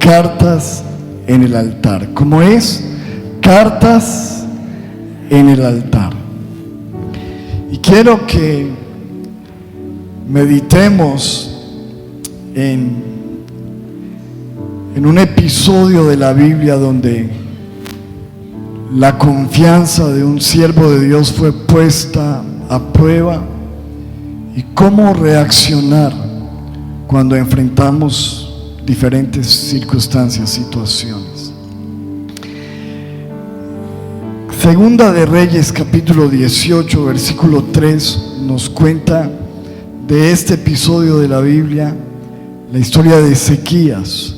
cartas en el altar. ¿Cómo es? Cartas en el altar. Y quiero que meditemos en un episodio de la Biblia donde la confianza de un siervo de Dios fue puesta a prueba y cómo reaccionar cuando enfrentamos diferentes circunstancias, situaciones. Segunda de Reyes, capítulo 18, versículo 3, nos cuenta de este episodio de la Biblia la historia de Ezequías.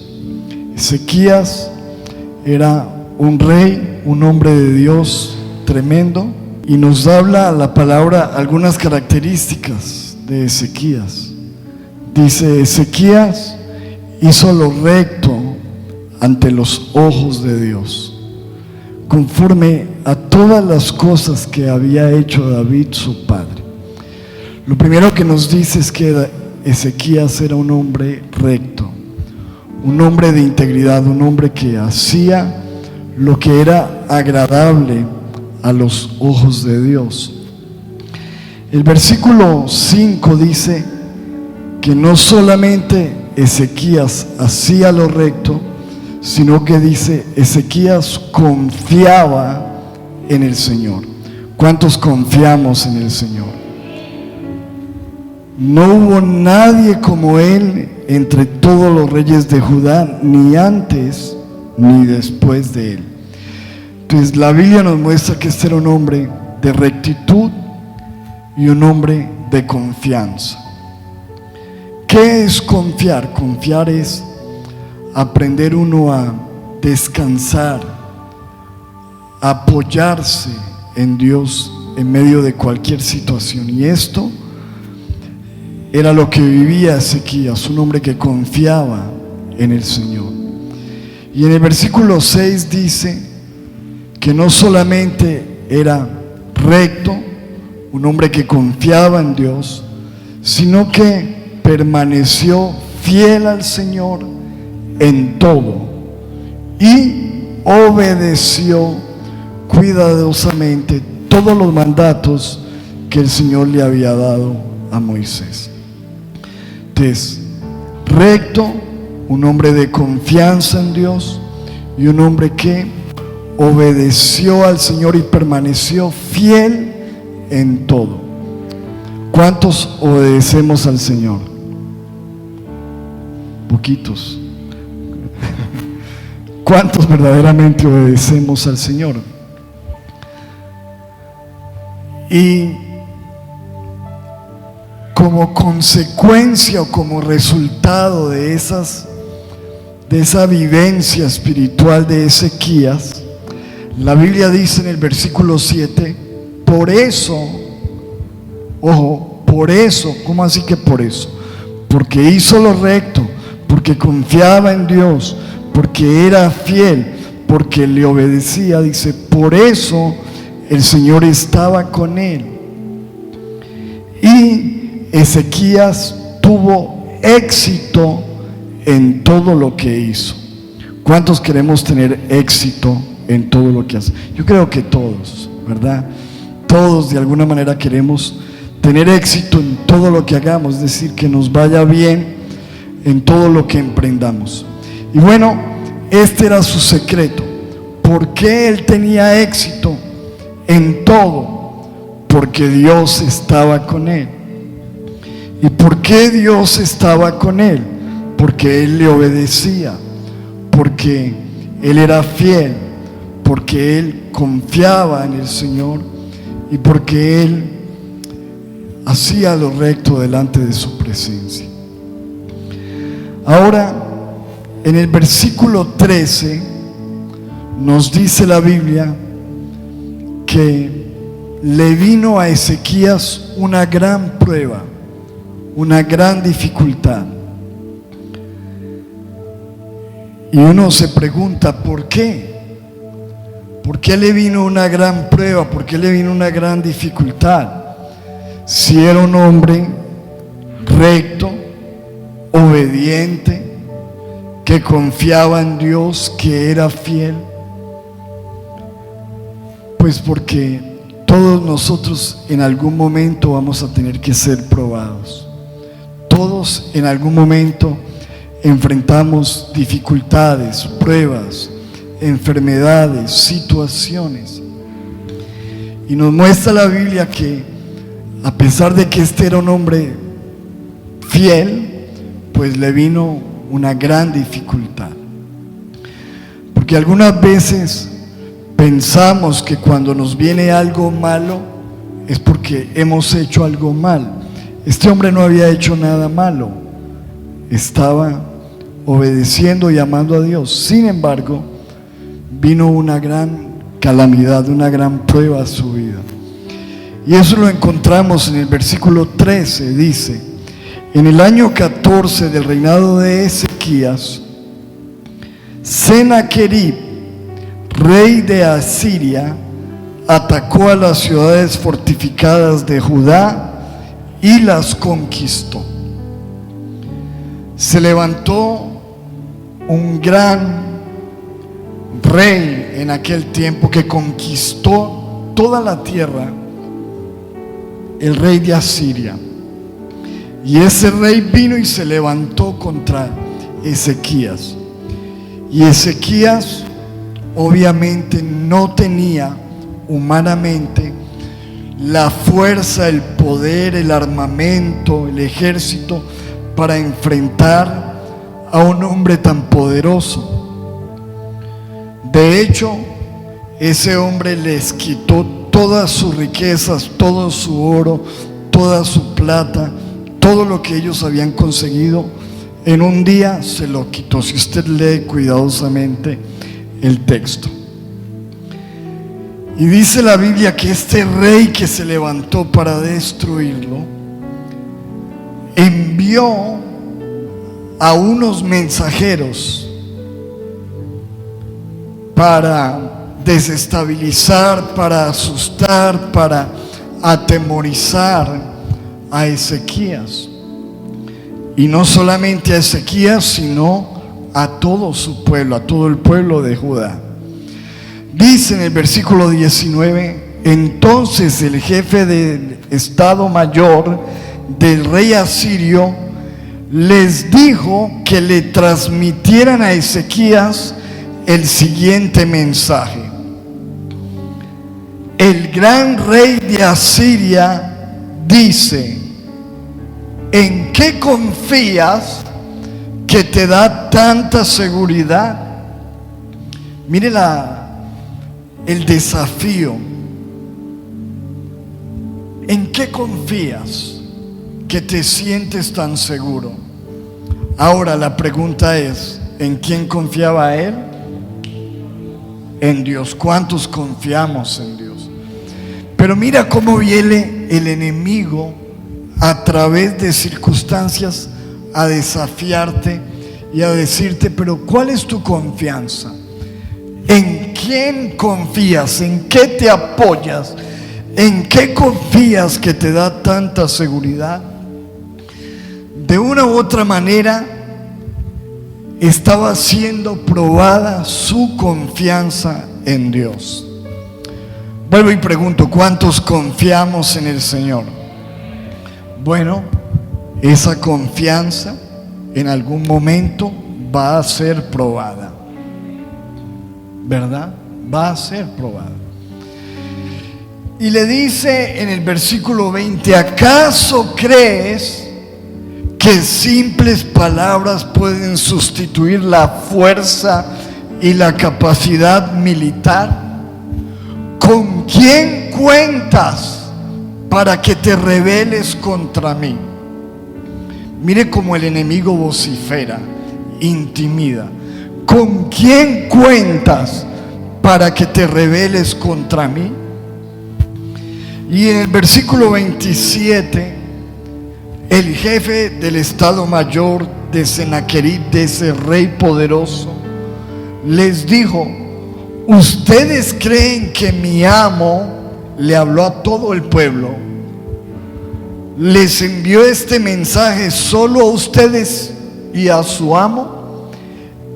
Ezequías era un rey, un hombre de Dios tremendo, y nos habla la palabra algunas características de Ezequías. Dice: Ezequías hizo lo recto ante los ojos de Dios, conforme a todas las cosas que había hecho David su padre. Lo primero que nos dice es que Ezequías era un hombre recto, un hombre de integridad, un hombre que hacía lo que era agradable a los ojos de Dios. El versículo 5 dice que no solamente Ezequías hacía lo recto, sino que dice: Ezequías confiaba en el Señor. ¿Cuántos confiamos en el Señor? No hubo nadie como él entre todos los reyes de Judá, ni antes ni después de él. Entonces la Biblia nos muestra que este era un hombre de rectitud y un hombre de confianza. ¿Qué es confiar? Confiar es aprender uno a descansar, a apoyarse en Dios en medio de cualquier situación. Y esto era lo que vivía Ezequías, un hombre que confiaba en el Señor. Y en el versículo 6 dice que no solamente era recto, un hombre que confiaba en Dios, sino que permaneció fiel al Señor en todo y obedeció cuidadosamente todos los mandatos que el Señor le había dado a Moisés. Entonces, recto, un hombre de confianza en Dios y un hombre que obedeció al Señor y permaneció fiel en todo. ¿Cuántos obedecemos al Señor? Poquitos. ¿Cuántos verdaderamente obedecemos al Señor? Y como consecuencia o como resultado de esa vivencia espiritual de Ezequías, la Biblia dice en el versículo 7, por eso, ojo, por eso, ¿cómo así que por eso? Porque hizo lo recto, porque confiaba en Dios, porque era fiel, porque le obedecía, dice, por eso el Señor estaba con él. Y Ezequías tuvo éxito en todo lo que hizo. ¿Cuántos queremos tener éxito en todo lo que hace? Yo creo que todos, ¿verdad? Todos de alguna manera queremos tener éxito en todo lo que hagamos, es decir, que nos vaya bien en todo lo que emprendamos. Y bueno, este era su secreto. ¿Por qué él tenía éxito en todo? Porque Dios estaba con él. ¿Y por qué Dios estaba con él? Porque él le obedecía, porque él era fiel, porque él confiaba en el Señor y porque él hacía lo recto delante de su presencia. Ahora, en el versículo 13 nos dice la Biblia que le vino a Ezequías una gran prueba, una gran dificultad. Y uno se pregunta, ¿por qué? ¿Por qué le vino una gran prueba? ¿Por qué le vino una gran dificultad? Si era un hombre recto, obediente, que que confiaba en Dios, que era fiel? Pues porque todos nosotros en algún momento vamos a tener que ser probados. Todos en algún momento enfrentamos dificultades, pruebas, enfermedades, situaciones. Y nos muestra la Biblia que a pesar de que este era un hombre fiel, pues le vino una gran dificultad. Porque algunas veces pensamos que cuando nos viene algo malo es porque hemos hecho algo mal. Este hombre no había hecho nada malo, estaba obedeciendo y amando a Dios. Sin embargo, vino una gran calamidad, una gran prueba a su vida. Y eso lo encontramos en el versículo 13, dice: en el año 14 del reinado de Ezequías, Sennacherib, rey de Asiria, atacó a las ciudades fortificadas de Judá y las conquistó. Se levantó un gran rey en aquel tiempo que conquistó toda la tierra, el rey de Asiria. Y ese rey vino y se levantó contra Ezequías. Y Ezequías obviamente no tenía humanamente la fuerza, el poder, el armamento, el ejército para enfrentar a un hombre tan poderoso. De hecho, ese hombre les quitó todas sus riquezas, todo su oro, toda su plata, todo lo que ellos habían conseguido. En un día se lo quitó. Si usted lee cuidadosamente el texto, y dice la Biblia que este rey que se levantó para destruirlo envió a unos mensajeros para desestabilizar, para asustar, para atemorizar a Ezequías. Y no solamente a Ezequías, sino a todo su pueblo, a todo el pueblo de Judá. Dice en el versículo 19: entonces el jefe del estado mayor del rey asirio les dijo que le transmitieran a Ezequías el siguiente mensaje: el gran rey de Asiria dice, ¿en qué confías que te da tanta seguridad? Mire el desafío. ¿En qué confías que te sientes tan seguro? Ahora la pregunta es: ¿en quién confiaba él? En Dios. ¿Cuántos confiamos en Dios? Pero mira cómo viene el enemigo a través de circunstancias a desafiarte y a decirte: pero ¿cuál es tu confianza? ¿En quién confías? ¿En qué te apoyas? ¿En qué confías que te da tanta seguridad? De una u otra manera estaba siendo probada su confianza en Dios. Vuelvo y pregunto: ¿cuántos confiamos en el Señor? Bueno, esa confianza en algún momento va a ser probada, ¿verdad? Va a ser probada. Y le dice en el versículo 20: ¿acaso crees que simples palabras pueden sustituir la fuerza y la capacidad militar? ¿Con quién cuentas para que te rebeles contra mí? Mire cómo el enemigo vocifera, intimida. ¿Con quién cuentas para que te rebeles contra mí? Y en el versículo 27, el jefe del estado mayor de Sennacherib, de ese rey poderoso, les dijo: ¿ustedes creen que mi amo, le habló a todo el pueblo, les envió este mensaje solo a ustedes y a su amo?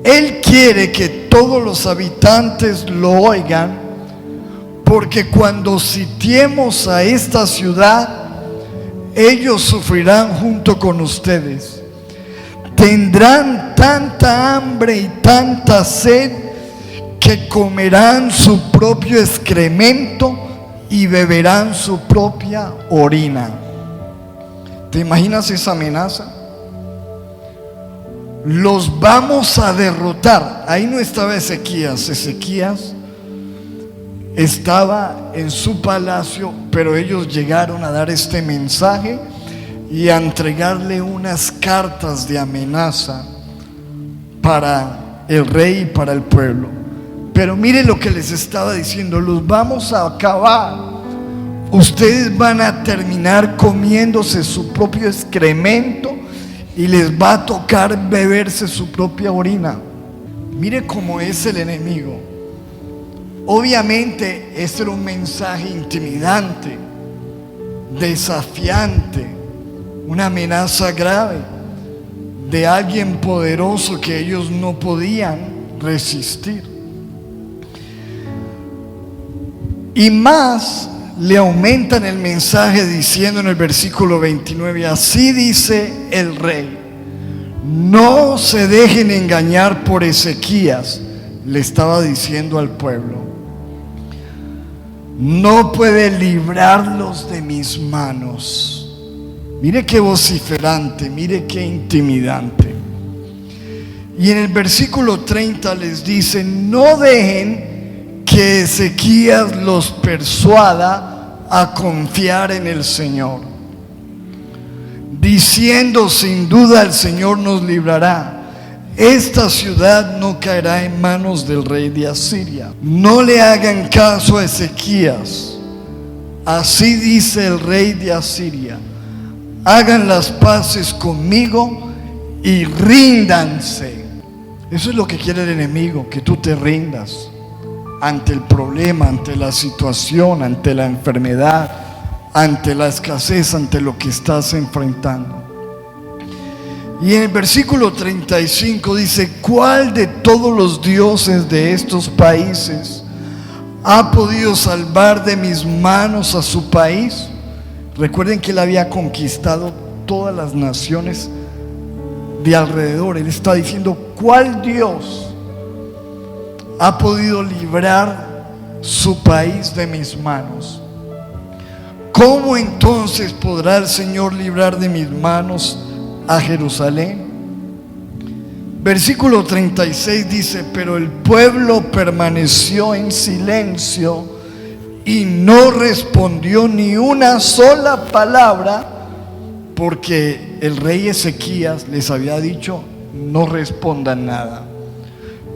Él quiere que todos los habitantes lo oigan, porque cuando sitiemos a esta ciudad, ellos sufrirán junto con ustedes. Tendrán tanta hambre y tanta sed que comerán su propio excremento y beberán su propia orina. ¿Te imaginas esa amenaza? Los vamos a derrotar. Ahí no estaba Ezequías. Ezequías estaba en su palacio, pero ellos llegaron a dar este mensaje y a entregarle unas cartas de amenaza para el rey y para el pueblo. Pero mire lo que les estaba diciendo: los vamos a acabar. Ustedes van a terminar comiéndose su propio excremento y les va a tocar beberse su propia orina. Mire cómo es el enemigo. Obviamente este era un mensaje intimidante, desafiante, una amenaza grave de alguien poderoso que ellos no podían resistir. Y más le aumentan el mensaje diciendo en el versículo 29: así dice el rey, no se dejen engañar por Ezequías. Le estaba diciendo al pueblo: no puede librarlos de mis manos. Mire qué vociferante, mire qué intimidante. Y en el versículo 30 les dice: no dejen que Ezequías los persuada a confiar en el Señor, diciendo: sin duda el Señor nos librará. Esta ciudad no caerá en manos del rey de Asiria. No le hagan caso a Ezequías. Así dice el rey de Asiria: hagan las paces conmigo y ríndanse. Eso es lo que quiere el enemigo, que tú te rindas ante el problema, ante la situación, ante la enfermedad, ante la escasez, ante lo que estás enfrentando. Y en el versículo 35 dice: ¿cuál de todos los dioses de estos países ha podido salvar de mis manos a su país? Recuerden que él había conquistado todas las naciones de alrededor. Él está diciendo: ¿cuál Dios ha podido librar su país de mis manos? ¿Cómo entonces podrá el Señor librar de mis manos a Jerusalén? Versículo 36 dice: pero el pueblo permaneció en silencio y no respondió ni una sola palabra, porque el rey Ezequías les había dicho: no respondan nada,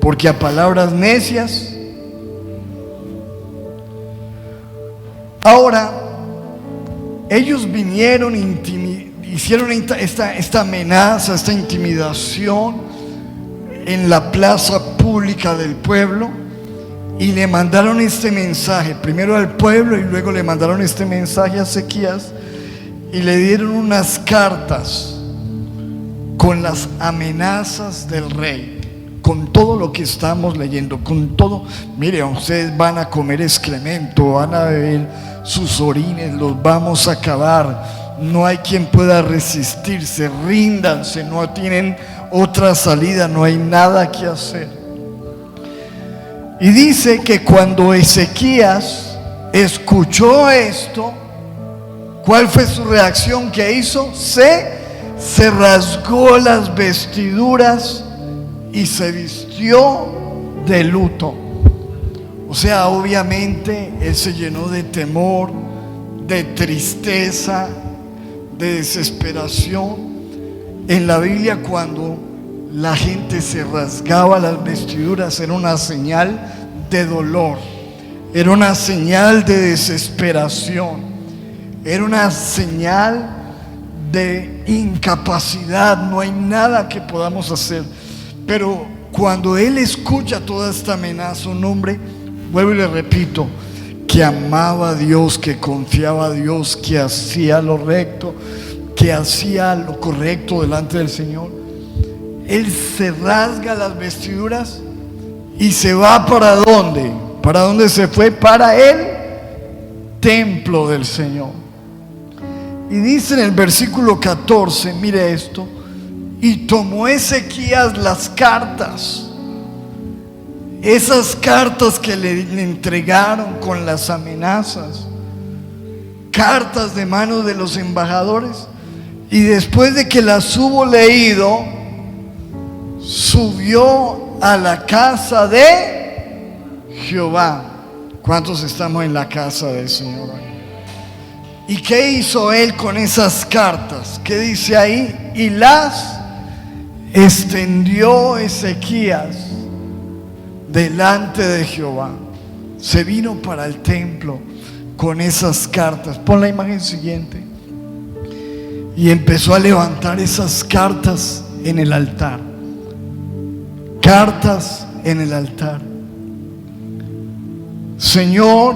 porque a palabras necias. Ahora ellos vinieron, hicieron esta amenaza, esta intimidación en la plaza pública del pueblo, y le mandaron este mensaje primero al pueblo y luego le mandaron este mensaje a Ezequías, y le dieron unas cartas con las amenazas del rey, con todo lo que estamos leyendo, con todo. Mire, ustedes van a comer excremento, van a beber sus orines, los vamos a acabar, no hay quien pueda resistirse, ríndanse, no tienen otra salida, no hay nada que hacer. Y dice que cuando Ezequías escuchó esto, ¿cuál fue su reacción que hizo? Se rasgó las vestiduras y se vistió de luto. O sea, obviamente él se llenó de temor, de tristeza, de desesperación. En la Biblia, cuando la gente se rasgaba las vestiduras, era una señal de dolor, era una señal de desesperación, era una señal de incapacidad. No hay nada que podamos hacer. Pero cuando él escucha toda esta amenaza, un hombre, vuelvo y le repito, que amaba a Dios, que confiaba a Dios, que hacía lo recto, que hacía lo correcto delante del Señor, él se rasga las vestiduras y se va ¿para dónde? ¿Para dónde se fue? Para el templo del Señor. Y dice en el versículo 14, mire esto: y tomó Ezequías las cartas, esas cartas que le entregaron con las amenazas, cartas de manos de los embajadores, y después de que las hubo leído, subió a la casa de Jehová. ¿Cuántos estamos en la casa del Señor hoy? ¿Y qué hizo él con esas cartas? ¿Qué dice ahí? Y las extendió Ezequías delante de Jehová. Se vino para el templo con esas cartas. Pon la imagen siguiente. Y empezó a levantar esas cartas en el altar. Cartas en el altar. Señor,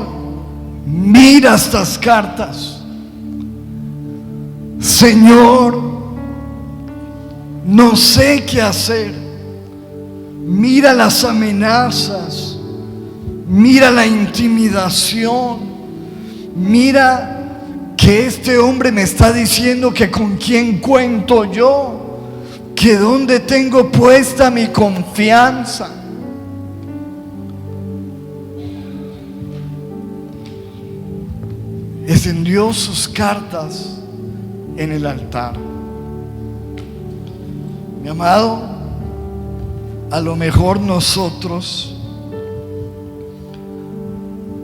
mira estas cartas. Señor, no sé qué hacer. Mira las amenazas, mira la intimidación, mira que este hombre me está diciendo que con quién cuento yo, que dónde tengo puesta mi confianza. Extendió sus cartas en el altar. Mi amado, a lo mejor nosotros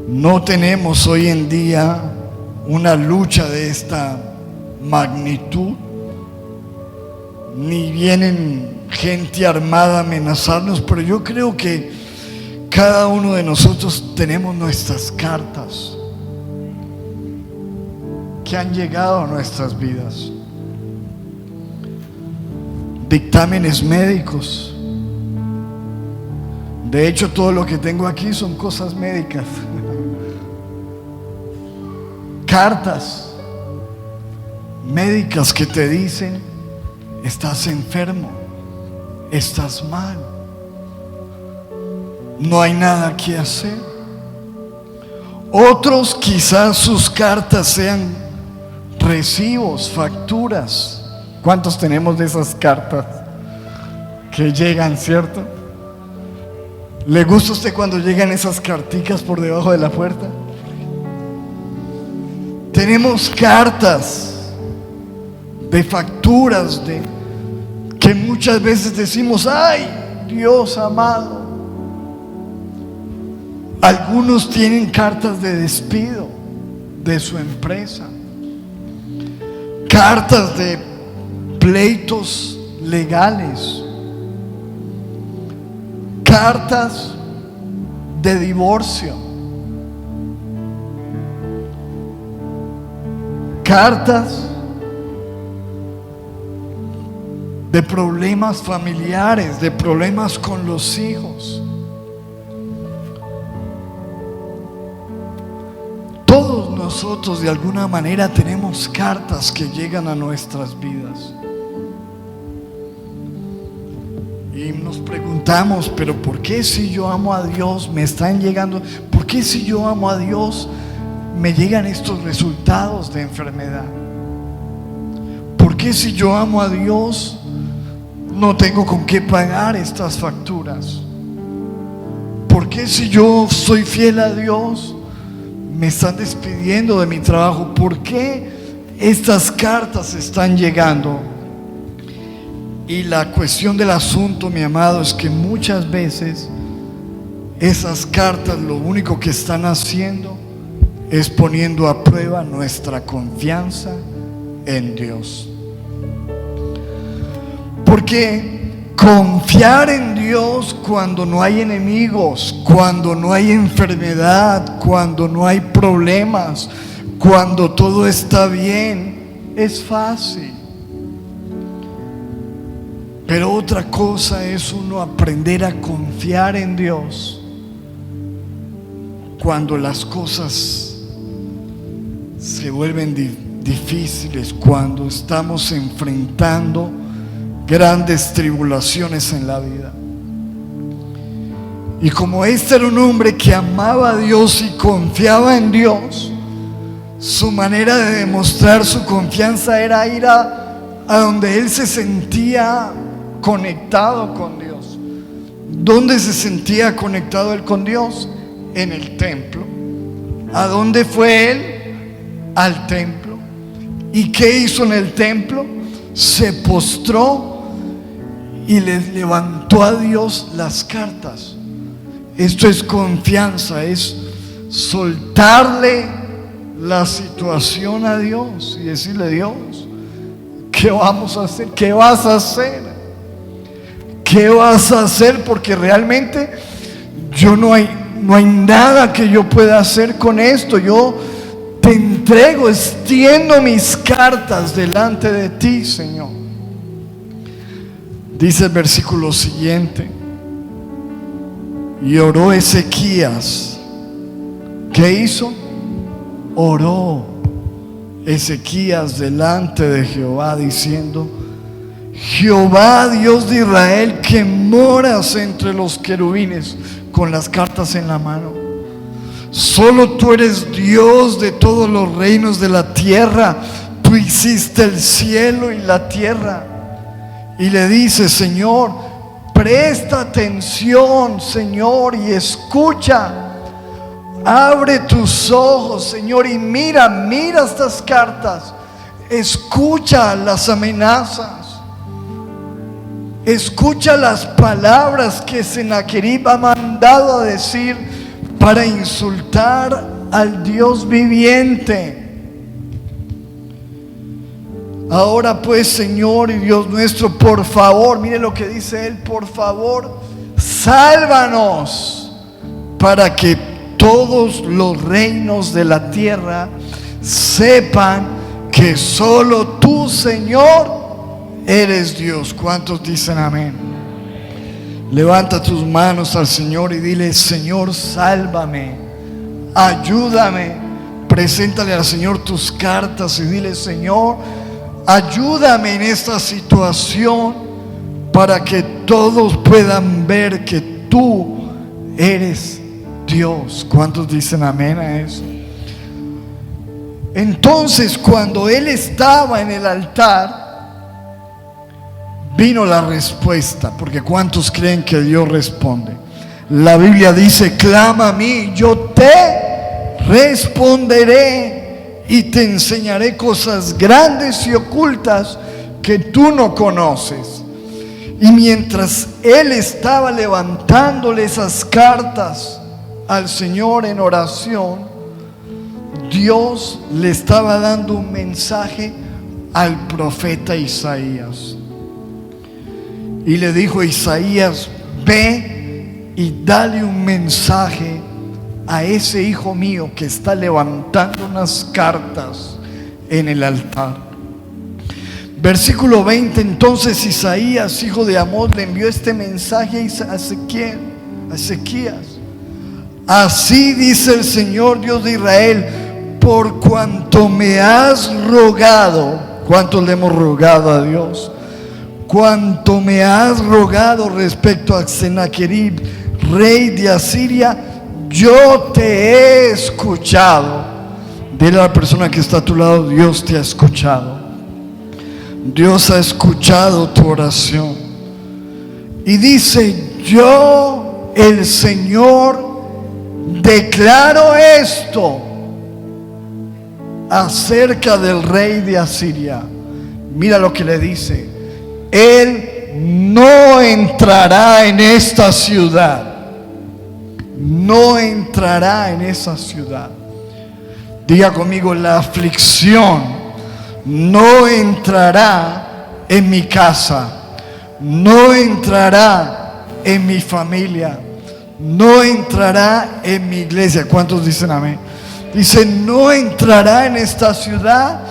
no tenemos hoy en día una lucha de esta magnitud, ni vienen gente armada a amenazarnos, pero yo creo que cada uno de nosotros tenemos nuestras cartas que han llegado a nuestras vidas. Dictámenes médicos. De hecho, todo lo que tengo aquí son cosas médicas. Cartas médicas que te dicen: estás enfermo, estás mal, no hay nada que hacer. Otros quizás sus cartas sean recibos, facturas. ¿Cuántos tenemos de esas cartas que llegan, cierto? ¿Le gusta a usted cuando llegan esas carticas por debajo de la puerta? Tenemos cartas de facturas que muchas veces decimos: ay, Dios amado. Algunos tienen cartas de despido de su empresa, cartas de pleitos legales, cartas de divorcio, cartas de problemas familiares, de problemas con los hijos. Todos nosotros de alguna manera tenemos cartas que llegan a nuestras vidas. Y nos preguntamos: pero ¿por qué si yo amo a Dios me están llegando? ¿Por qué si yo amo a Dios me llegan estos resultados de enfermedad? ¿Por qué si yo amo a Dios no tengo con qué pagar estas facturas? ¿Por qué si yo soy fiel a Dios me están despidiendo de mi trabajo? ¿Por qué estas cartas están llegando? Y la cuestión del asunto, mi amado, es que muchas veces esas cartas lo único que están haciendo es poniendo a prueba nuestra confianza en Dios. Porque confiar en Dios cuando no hay enemigos, cuando no hay enfermedad, cuando no hay problemas, cuando todo está bien, es fácil. Pero otra cosa es uno aprender a confiar en Dios cuando las cosas se vuelven difíciles, cuando estamos enfrentando grandes tribulaciones en la vida. Y como este era un hombre que amaba a Dios y confiaba en Dios, su manera de demostrar su confianza era ir a donde él se sentía conectado con Dios. ¿Dónde se sentía conectado él con Dios? En el templo. ¿A dónde fue él? Al templo. ¿Y qué hizo en el templo? Se postró y le levantó a Dios las cartas. Esto es confianza, es soltarle la situación a Dios y decirle: Dios, ¿qué vamos a hacer? ¿Qué vas a hacer? ¿Qué vas a hacer? Porque realmente no hay nada que yo pueda hacer con esto. Yo te entrego, extiendo mis cartas delante de ti, Señor. Dice el versículo siguiente: y oró Ezequías. ¿Qué hizo? Oró Ezequías delante de Jehová diciendo: Jehová, Dios de Israel, que moras entre los querubines, con las cartas en la mano, solo tú eres Dios de todos los reinos de la tierra. Tú hiciste el cielo y la tierra. Y le dice: Señor, presta atención, Señor, y escucha. Abre tus ojos, Señor, y mira estas cartas. Escucha las amenazas. Escucha las palabras que Sennacherib ha mandado a decir para insultar al Dios viviente. Ahora pues, Señor y Dios nuestro, por favor, mire lo que dice él: por favor, sálvanos, para que todos los reinos de la tierra sepan que solo tú, Señor, eres Dios. ¿Cuántos dicen amén? Levanta tus manos al Señor y dile: Señor, sálvame, ayúdame. Preséntale al Señor tus cartas y dile: Señor, ayúdame en esta situación para que todos puedan ver que tú eres Dios. ¿Cuántos dicen amén a eso? Entonces, cuando él estaba en el altar, vino la respuesta, porque ¿cuántos creen que Dios responde? La Biblia dice: clama a mí, yo te responderé y te enseñaré cosas grandes y ocultas que tú no conoces. Y mientras él estaba levantándole esas cartas al Señor en oración, Dios le estaba dando un mensaje al profeta Isaías. Y le dijo a Isaías: ve y dale un mensaje a ese hijo mío que está levantando unas cartas en el altar. Versículo 20. Entonces Isaías, hijo de Amós, le envió este mensaje a Ezequías: así dice el Señor Dios de Israel, por cuanto me has rogado. ¿Cuántos le hemos rogado a Dios? Cuanto me has rogado respecto a Sennacherib, rey de Asiria, yo te he escuchado. Dile a la persona que está a tu lado: Dios te ha escuchado. Dios ha escuchado tu oración. Y dice: yo, el Señor, declaro esto acerca del rey de Asiria. Mira lo que le dice: él no entrará en esta ciudad. No entrará en esa ciudad. Diga conmigo: la aflicción no entrará en mi casa, no entrará en mi familia, no entrará en mi iglesia. ¿Cuántos dicen amén? Dice: no entrará en esta ciudad,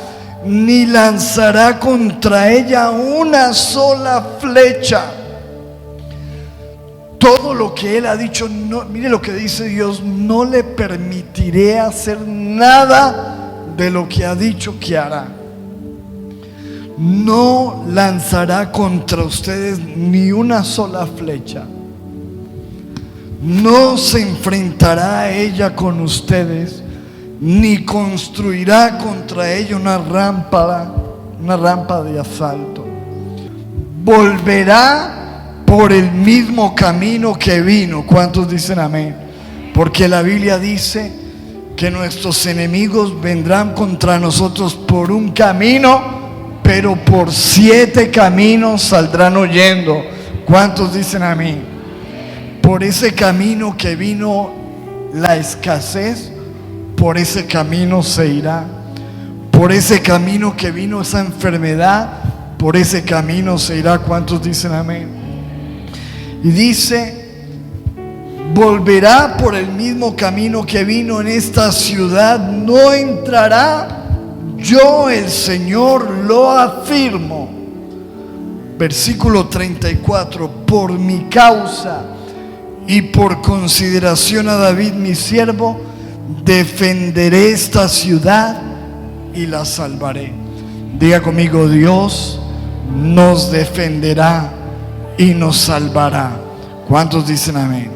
ni lanzará contra ella una sola flecha. Todo lo que él ha dicho, no, mire lo que dice Dios: no le permitiré hacer nada de lo que ha dicho que hará. no lanzará contra ustedes ni una sola flecha. No se enfrentará a ella con ustedes, ni construirá contra ella una rampa de asalto. Volverá por el mismo camino que vino. ¿Cuántos dicen amén? Porque la Biblia dice que nuestros enemigos vendrán contra nosotros por un camino, pero por 7 caminos saldrán huyendo. ¿Cuántos dicen amén? Por ese camino que vino la escasez, por ese camino se irá. Por ese camino que vino esa enfermedad, por ese camino se irá. ¿Cuántos dicen amén? Y dice, volverá por el mismo camino que vino. En esta ciudad no entrará. Yo, el Señor, lo afirmo. Versículo 34. Por mi causa y por consideración a David mi siervo, defenderé esta ciudad y la salvaré. Diga conmigo: Dios nos defenderá y nos salvará. ¿Cuántos dicen amén?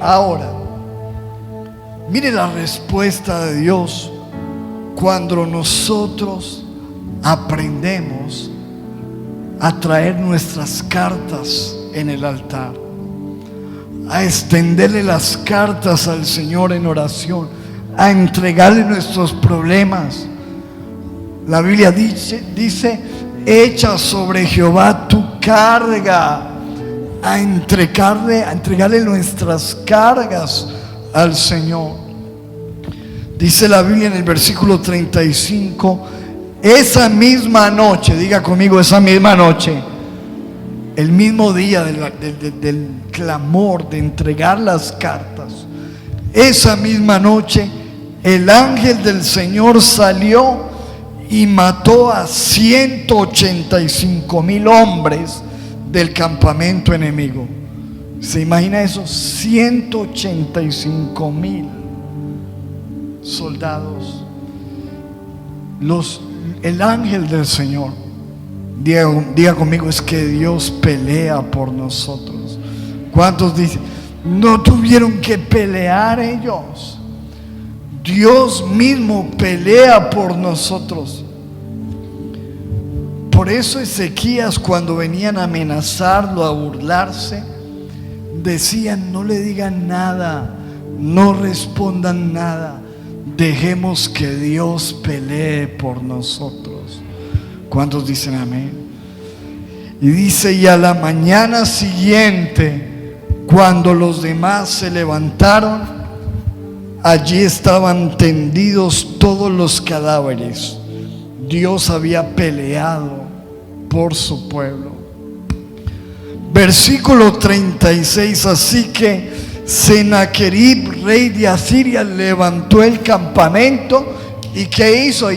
Ahora, mire la respuesta de Dios cuando nosotros aprendemos a traer nuestras cartas en el altar, a extenderle las cartas al Señor en oración, a entregarle nuestros problemas. La Biblia dice: echa sobre Jehová tu carga, a entregarle nuestras cargas al Señor. Dice la Biblia en el versículo 35, esa misma noche, diga conmigo, esa misma noche, el mismo día del clamor, de entregar las cartas, esa misma noche el ángel del Señor salió y mató a 185,000 hombres del campamento enemigo. ¿Se imagina eso? 185,000 soldados. El ángel del Señor, diga conmigo, es que Dios pelea por nosotros. ¿Cuántos dicen? No tuvieron que pelear ellos. Dios mismo pelea por nosotros. Por eso Ezequías, cuando venían a amenazarlo, a burlarse, decían: no le digan nada, no respondan nada, dejemos que Dios pelee por nosotros. ¿Cuántos dicen amén? Y dice: y a la mañana siguiente, cuando los demás se levantaron, allí estaban tendidos todos los cadáveres. Dios había peleado por su pueblo. Versículo 36. Así que Sennacherib, rey de Asiria, levantó el campamento. ¿Y qué hizo?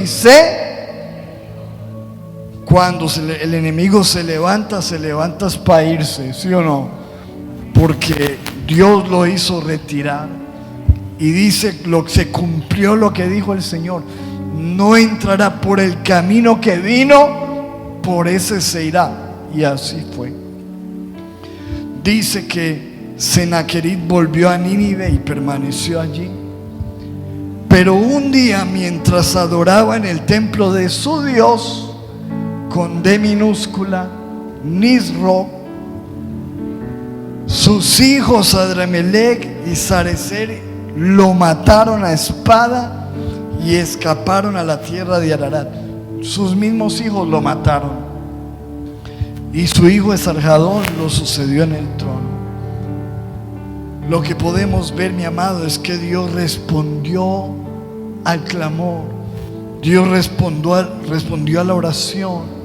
Cuando el enemigo se levanta para irse, ¿sí o no? Porque Dios lo hizo retirar. Y dice, se cumplió lo que dijo el Señor: no entrará por el camino que vino, por ese se irá. Y así fue. Dice que Sennacherib volvió a Nínive y permaneció allí. Pero un día, mientras adoraba en el templo de su Dios, con D minúscula, Nisroch, sus hijos Adramelech y Sarecer lo mataron a espada y escaparon a la tierra de Ararat. Sus mismos hijos lo mataron, y su hijo Esarhadón lo sucedió en el trono. Lo que podemos ver, mi amado, es que Dios respondió al clamor. Dios respondió a la oración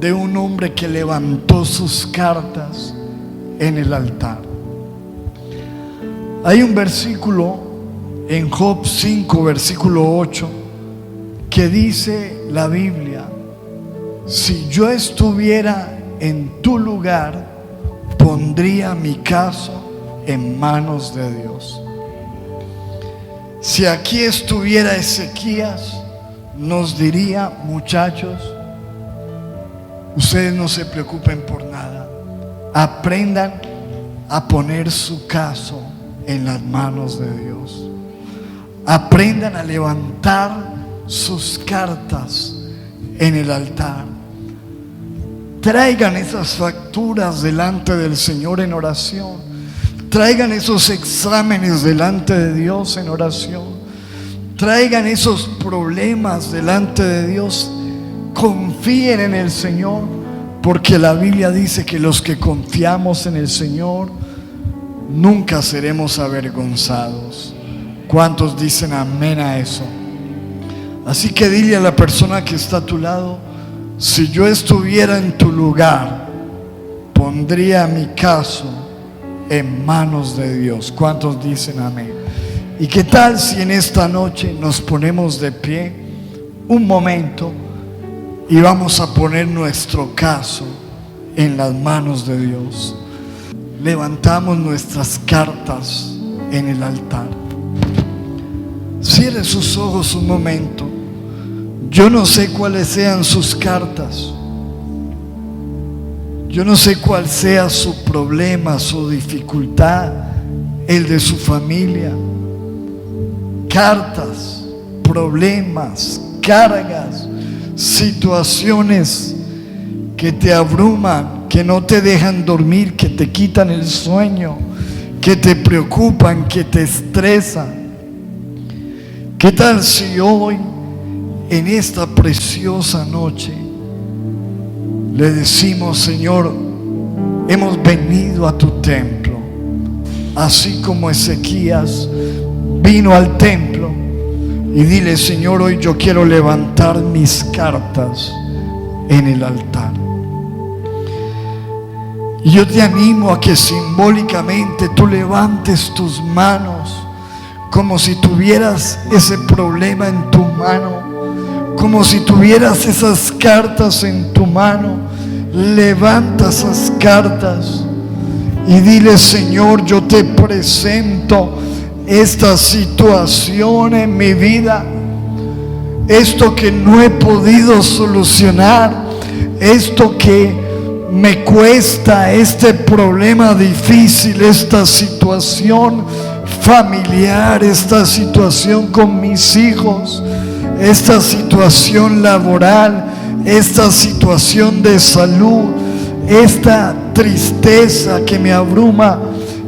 de un hombre que levantó sus cartas en el altar. Hay un versículo en Job 5, versículo 8, que dice la Biblia: si yo estuviera en tu lugar, pondría mi caso en manos de Dios. Si aquí estuviera Ezequías, nos diría: muchachos, Ustedes no se preocupen por nada. Aprendan a poner su caso en las manos de Dios. Aprendan a levantar sus cartas en el altar. Traigan esas facturas delante del Señor en oración. Traigan esos exámenes delante de Dios en oración. Traigan esos problemas delante de Dios. Confíen en el Señor, porque la Biblia dice que los que confiamos en el Señor nunca seremos avergonzados. ¿Cuántos dicen amén a eso? Así que dile a la persona que está a tu lado: si yo estuviera en tu lugar, pondría mi caso en manos de Dios. ¿Cuántos dicen amén? ¿Y qué tal si en esta noche nos ponemos de pie un momento y vamos a poner nuestro caso en las manos de Dios? Levantamos nuestras cartas en el altar. Cierre sus ojos un momento. Yo no sé cuáles sean sus cartas. Yo no sé cuál sea su problema, su dificultad, el de su familia. Cartas, problemas, cargas, situaciones que te abruman, que no te dejan dormir, que te quitan el sueño, que te preocupan, que te estresan. ¿Qué tal si hoy, en esta preciosa noche, le decimos: Señor, hemos venido a tu templo, así como Ezequías vino al templo? Y dile: Señor, hoy yo quiero levantar mis cartas en el altar. Y yo te animo a que simbólicamente tú levantes tus manos, como si tuvieras ese problema en tu mano, como si tuvieras esas cartas en tu mano. Levanta esas cartas y dile: Señor, yo te presento esta situación en mi vida, esto que no he podido solucionar, esto que me cuesta, este problema difícil, esta situación familiar, esta situación con mis hijos, esta situación laboral, esta situación de salud, esta tristeza que me abruma,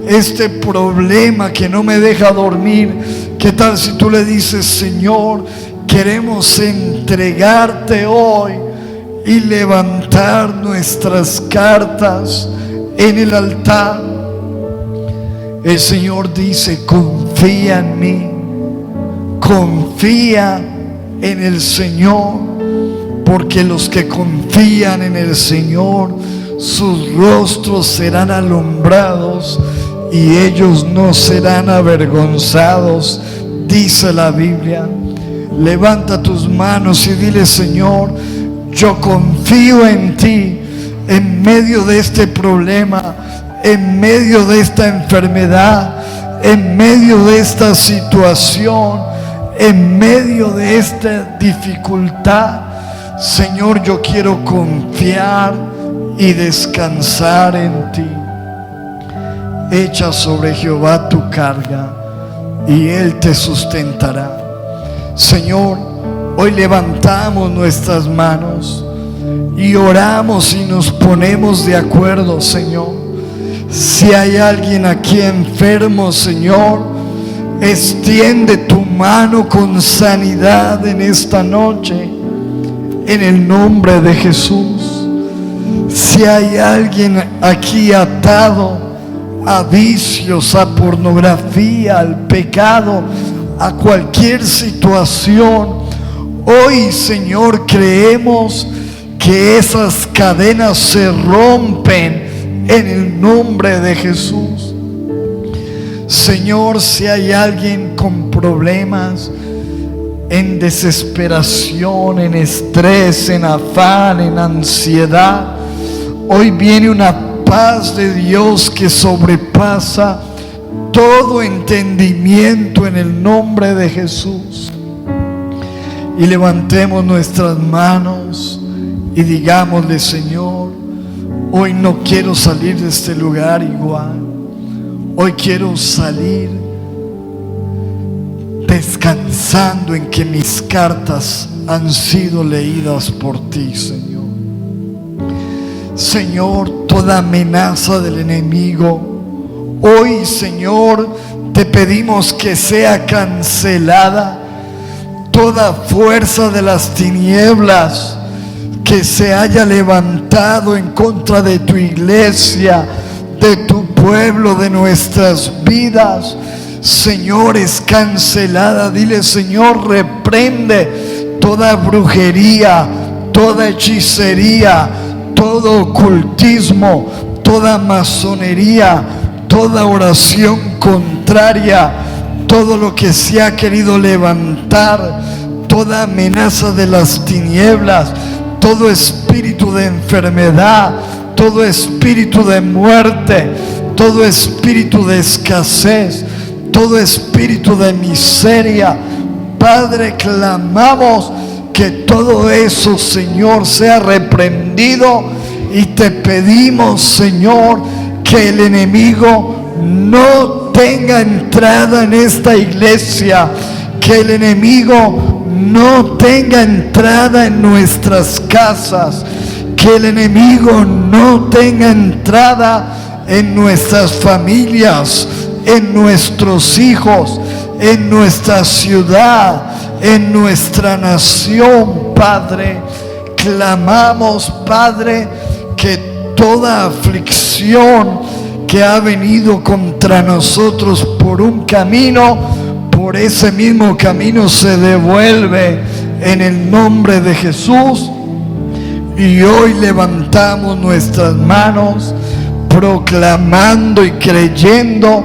este problema que no me deja dormir. ¿Qué tal si tú le dices: Señor, queremos entregarte hoy y levantar nuestras cartas en el altar? El Señor dice: confía en mí, confía en el Señor, porque los que confían en el Señor, sus rostros serán alumbrados y ellos no serán avergonzados, dice la Biblia. Levanta tus manos y dile: Señor, yo confío en ti en medio de este problema, en medio de esta enfermedad, en medio de esta situación, en medio de esta dificultad. Señor, yo quiero confiar y descansar en ti. Echa sobre Jehová tu carga y Él te sustentará. Señor, hoy levantamos nuestras manos y oramos y nos ponemos de acuerdo, Señor. Si hay alguien aquí enfermo, Señor, extiende tu mano con sanidad en esta noche, en el nombre de Jesús. Si hay alguien aquí atado a vicios, a pornografía, al pecado, a cualquier situación, hoy, Señor, creemos que esas cadenas se rompen en el nombre de Jesús. Señor, si hay alguien con problemas, en desesperación, en estrés, en afán, en ansiedad, hoy viene una paz de Dios que sobrepasa todo entendimiento en el nombre de Jesús. Y levantemos nuestras manos y digámosle: Señor, hoy no quiero salir de este lugar igual. Hoy quiero salir descansando en que mis cartas han sido leídas por ti, Señor. Señor, toda amenaza del enemigo, hoy, Señor, te pedimos que sea cancelada. Toda fuerza de las tinieblas que se haya levantado en contra de tu iglesia, de tu pueblo, de nuestras vidas, Señor, es cancelada. Dile: Señor, reprende toda brujería, toda hechicería, todo ocultismo, toda masonería, toda oración contraria, todo lo que se ha querido levantar, toda amenaza de las tinieblas, todo espíritu de enfermedad, todo espíritu de muerte, todo espíritu de escasez, todo espíritu de miseria. Padre, clamamos que todo eso, Señor, sea reprendido, y te pedimos, Señor, que el enemigo no tenga entrada en esta iglesia, que el enemigo no tenga entrada en nuestras casas, que el enemigo no tenga entrada en nuestras familias, en nuestros hijos, en nuestra ciudad, en nuestra nación. Padre, clamamos, Padre, que toda aflicción que ha venido contra nosotros por un camino, por ese mismo camino se devuelve en el nombre de Jesús. Y hoy levantamos nuestras manos proclamando y creyendo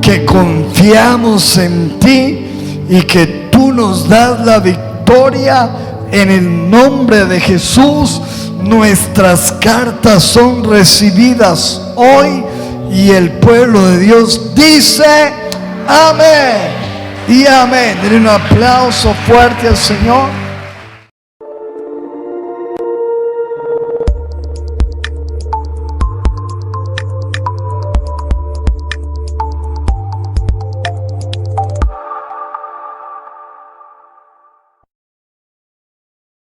que confiamos en ti y que tú nos das la victoria en el nombre de Jesús. Nuestras cartas son recibidas hoy, y el pueblo de Dios dice: amén y amén. Denle un aplauso fuerte al Señor.